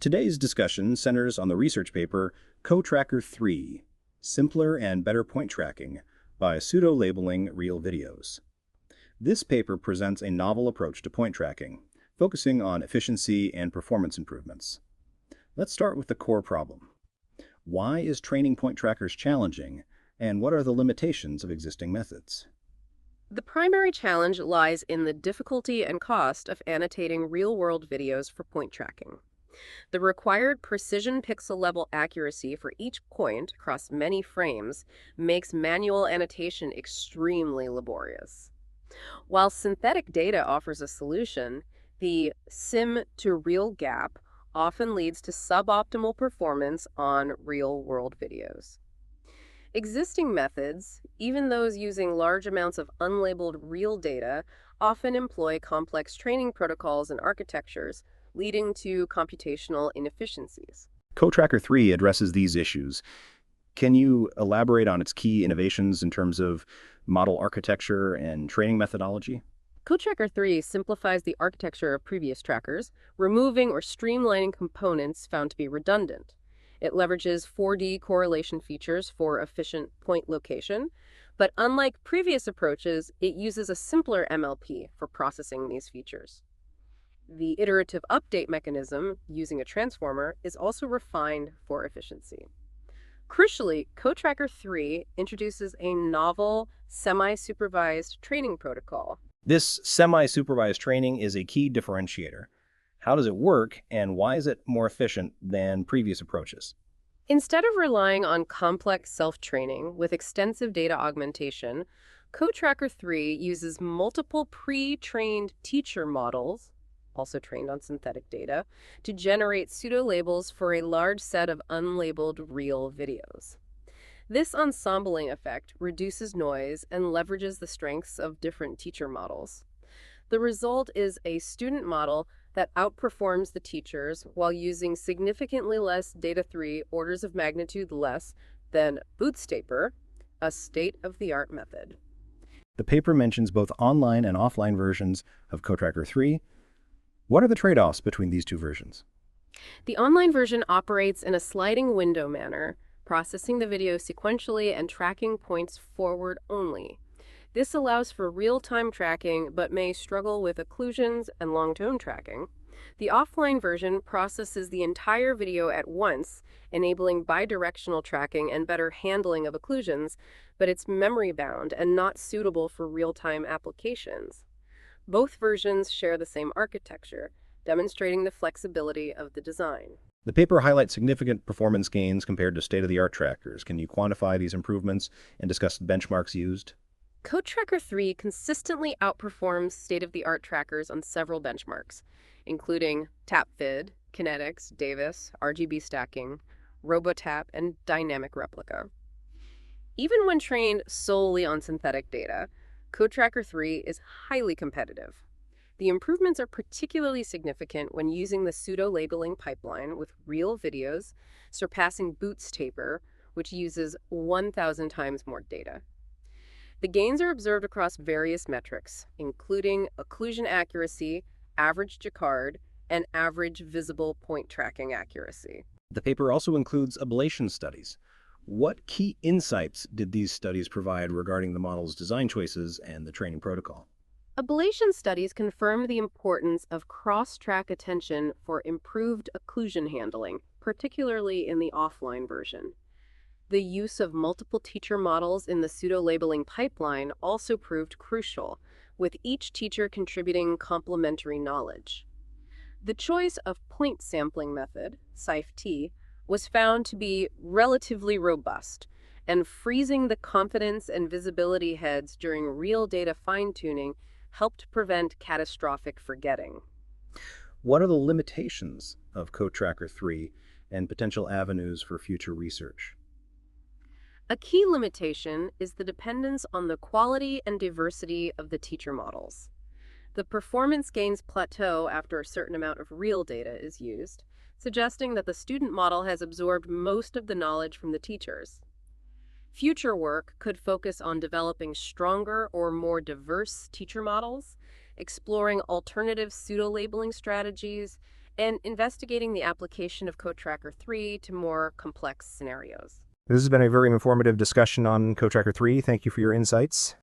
Today's discussion centers on the research paper CoTracker3, Simpler and Better Point Tracking by Pseudo-Labeling Real Videos. This paper presents a novel approach to point tracking, focusing on efficiency and performance improvements. Let's start with the core problem. Why is training point trackers challenging, and what are the limitations of existing methods? The primary challenge lies in the difficulty and cost of annotating real-world videos for point tracking. The required precision pixel-level accuracy for each point across many frames makes manual annotation extremely laborious. While synthetic data offers a solution, the sim-to-real gap often leads to suboptimal performance on real-world videos. Existing methods, even those using large amounts of unlabeled real data, often employ complex training protocols and architectures, leading to computational inefficiencies. CoTracker3 addresses these issues. Can you elaborate on its key innovations in terms of model architecture and training methodology? CoTracker3 simplifies the architecture of previous trackers, removing or streamlining components found to be redundant. It leverages 4D correlation features for efficient point location, but unlike previous approaches, it uses a simpler MLP for processing these features. The iterative update mechanism, using a transformer, is also refined for efficiency. Crucially, CoTracker3 introduces a novel, semi-supervised training protocol. This semi-supervised training is a key differentiator. How does it work, and why is it more efficient than previous approaches? Instead of relying on complex self-training with extensive data augmentation, CoTracker3 uses multiple pre-trained teacher models, also trained on synthetic data, to generate pseudo-labels for a large set of unlabeled real videos. This ensembling effect reduces noise and leverages the strengths of different teacher models. The result is a student model that outperforms the teachers while using significantly less data, 3 orders of magnitude less than Bootstrapper, a state-of-the-art method. The paper mentions both online and offline versions of CoTracker3. What are the trade-offs between these two versions? The online version operates in a sliding window manner, processing the video sequentially and tracking points forward only. This allows for real-time tracking, but may struggle with occlusions and long-tone tracking. The offline version processes the entire video at once, enabling bidirectional tracking and better handling of occlusions, but it's memory-bound and not suitable for real-time applications. Both versions share the same architecture, demonstrating the flexibility of the design. The paper highlights significant performance gains compared to state-of-the-art trackers. Can you quantify these improvements and discuss the benchmarks used? CoTracker3 consistently outperforms state-of-the-art trackers on several benchmarks, including TapVid, Kinetics, Davis, RGB stacking, RoboTap, and Dynamic Replica. Even when trained solely on synthetic data, CoTracker3 is highly competitive. The improvements are particularly significant when using the pseudo-labeling pipeline with real videos, surpassing Bootstrapper, which uses 1,000 times more data. The gains are observed across various metrics, including occlusion accuracy, average Jacquard, and average visible point tracking accuracy. The paper also includes ablation studies. What key insights did these studies provide regarding the model's design choices and the training protocol? Ablation studies confirmed the importance of cross-track attention for improved occlusion handling, particularly in the offline version. The use of multiple teacher models in the pseudo-labeling pipeline also proved crucial, with each teacher contributing complementary knowledge. The choice of point sampling method, SIFT, was found to be relatively robust, and freezing the confidence and visibility heads during real data fine-tuning helped prevent catastrophic forgetting. What are the limitations of CoTracker3 and potential avenues for future research? A key limitation is the dependence on the quality and diversity of the teacher models. The performance gains plateau after a certain amount of real data is used, suggesting that the student model has absorbed most of the knowledge from the teachers. Future work could focus on developing stronger or more diverse teacher models, exploring alternative pseudo-labeling strategies, and investigating the application of CoTracker 3 to more complex scenarios. This has been a very informative discussion on CoTracker 3. Thank you for your insights.